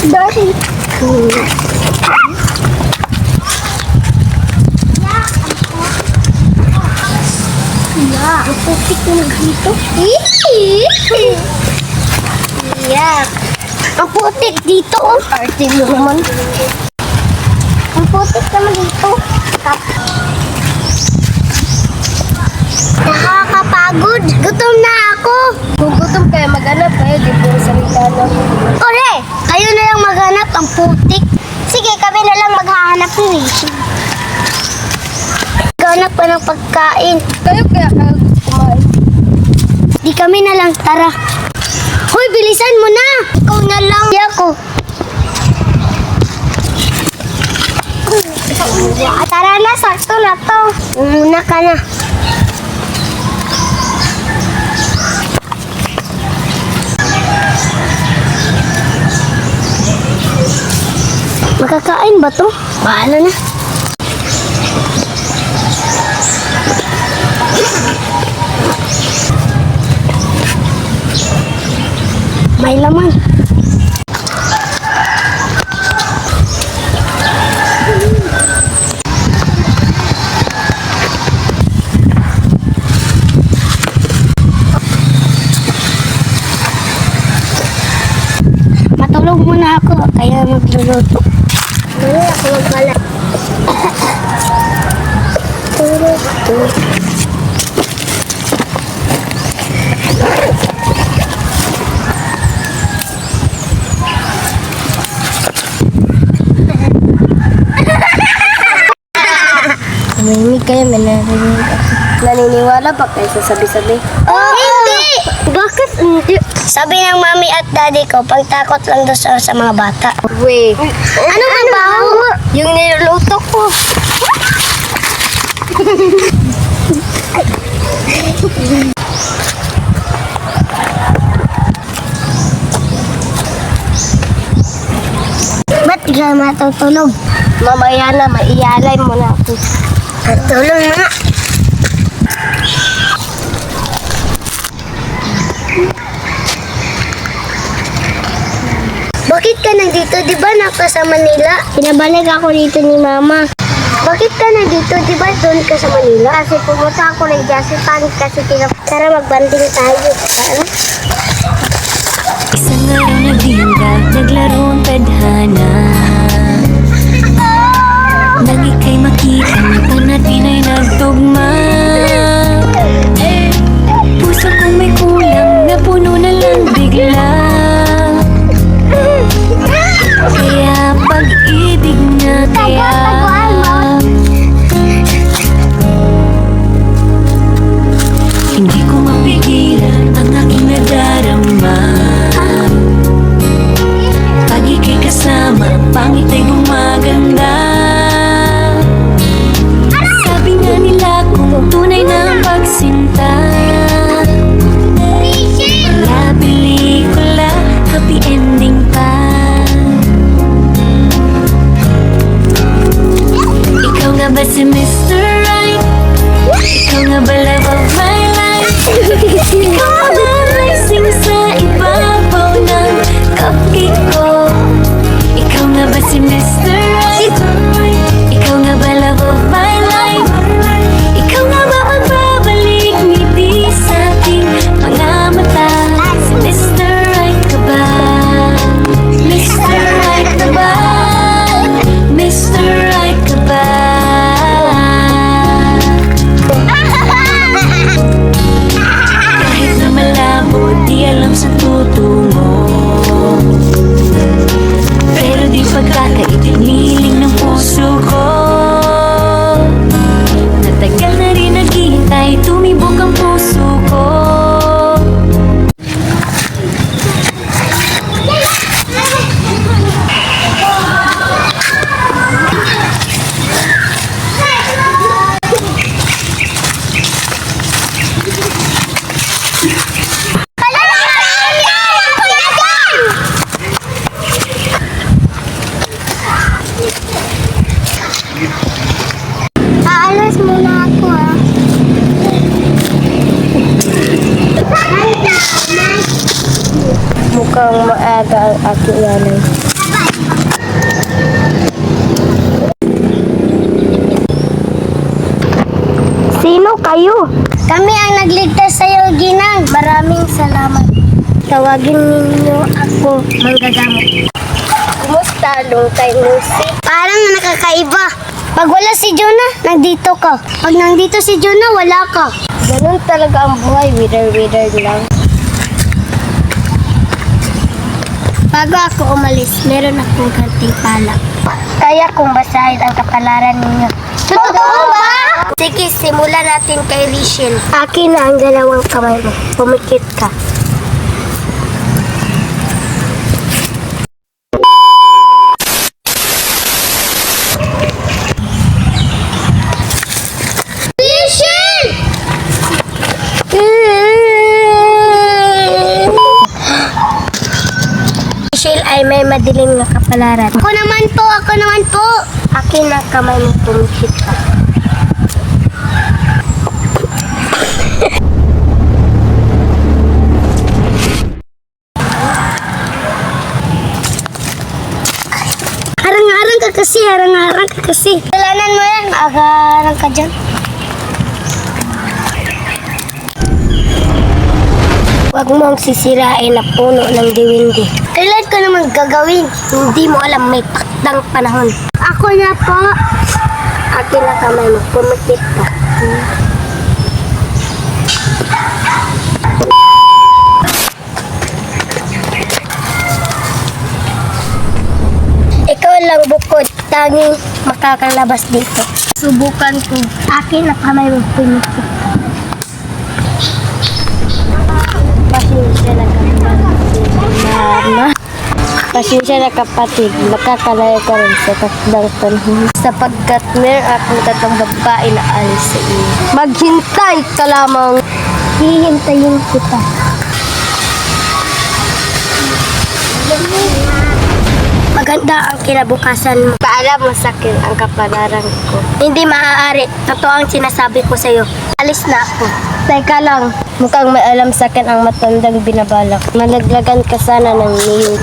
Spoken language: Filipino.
Dahil. Ang putik na dito. Yeah. Ang putik dito. Arte mo naman. Ang putik naman dito. Nakakapagod. Gutom na ako. Kung gutom kayo, maghanap kayo. Di po salita lang. Kore, kayo na lang maghanap. Ang putik. Sige, kami na lang maghahanap ni Rachel. Maghanap pa ng pagkain. Kayo kaya kayo kumain. Di kami na lang, tara. Hoy, bilisan mo na. Ikaw na lang. Di ako. Tara na, sakto na to. Muna ka na. Makakain ba to? Bahala na. May laman. Matulog muna ako, kaya magluluto. Dali ako magkalat. Namimig kayo, may narinig ako. Naniniwala pa kayo sa sabi-sabi? Oh, hindi! Bakit hindi? Sabi ng mami at daddy ko, pagtakot lang daw sa mga bata. Wait. Ano ba? Yung niluluto ko. Ba't di ka matutulog? Mamaya na, maiyalay mo na ako. Tulong na nga. Bakit ka nandito? Di ba nasa Manila? Pinabalik ako dito ni Mama. Bakit ka nandito? Di ba doon ka sa Manila? Kasi pumunta ako ng Japan kasi tara magbanding tayo. Ano? Isang araw nagdiinda, naglaro ang tadhana. Nang ika'y makita, mata natin ay nagtugma. Puso kong may kulang, napuno na lang bigla. Kaya pag-ibig na kaya hindi ko mapigilan ang aking nadarama. Pag ika'y kasama, ang pangit ay gumaganda. Sabi nga nila kung tunay na ang pagsinta, wala pelikula, happy ending pa. Ikaw nga ba si Mr. Right? Ikaw nga ba love of my life? Ikaw nga rising sa ibabaw ng cupcake ko. Ikaw nga ba si Mr. Right? Ikaw nga ba love of my life? Ikaw nga ba ang babalik ngiti sa ating mga mata? Si Mr. Right ka ba? Mr. Right ka ba? Mr. Right ka ba? Kahit na malabo, di alam sa tutungo, pero di pagkakainiling ng puso ko. Natagal na rin naghihintay, tumibok ang puso ko. Aalas muna ako Mukhang maaga ang aking nanay. salamat. Tawagin ninyo ako manggagamot. Kumusta, long time no see? Parang nakakaiba. Pag wala si Jonah, nandito ka. Pag nandito si Jonah, wala ka. Ganun talaga ang buhay, wither lang. Bago ako umalis, meron akong gantimpala. Kaya kong basahin ang kapalaran ninyo. Totoo ba? Sige, simulan natin kay Rachel. Akin na ang dalawang kamay mo. Pumikit ka. Rachel ay may madilim na kapalaran. Ako naman po. Akin na kamay mo, pumikit ka. Harang-harang ka kasi. Dalanan mo yan, harang ka dyan. Huwag mong sisirain na puno ng diwindi. Kailan ko naman gagawin? Hindi mo alam may takdang panahon. Ako na po. Akin na kamay mo, pumikit ka. Ikaw lang bukod, tanging makakalabas dito. Subukan ko. Akin na kamay mo pumikit. Pasensya na kapatid, Mama. Pasensya na kapatid, makakalaya ka rin sa takdang panahon. Sapagkat meron akong tatlong babae na alis sa iyo. Maghintay ka lamang. Hihintayin kita. Maganda ang kinabukasan mo. Paalam masakit ang kapalaran ko. Hindi maaari. Totoo ang sinasabi ko sa iyo. Alis na ako. Teka lang. Mukhang may alam sa akin ang matandang binabalak. Malaglagan ka sana ng niyo.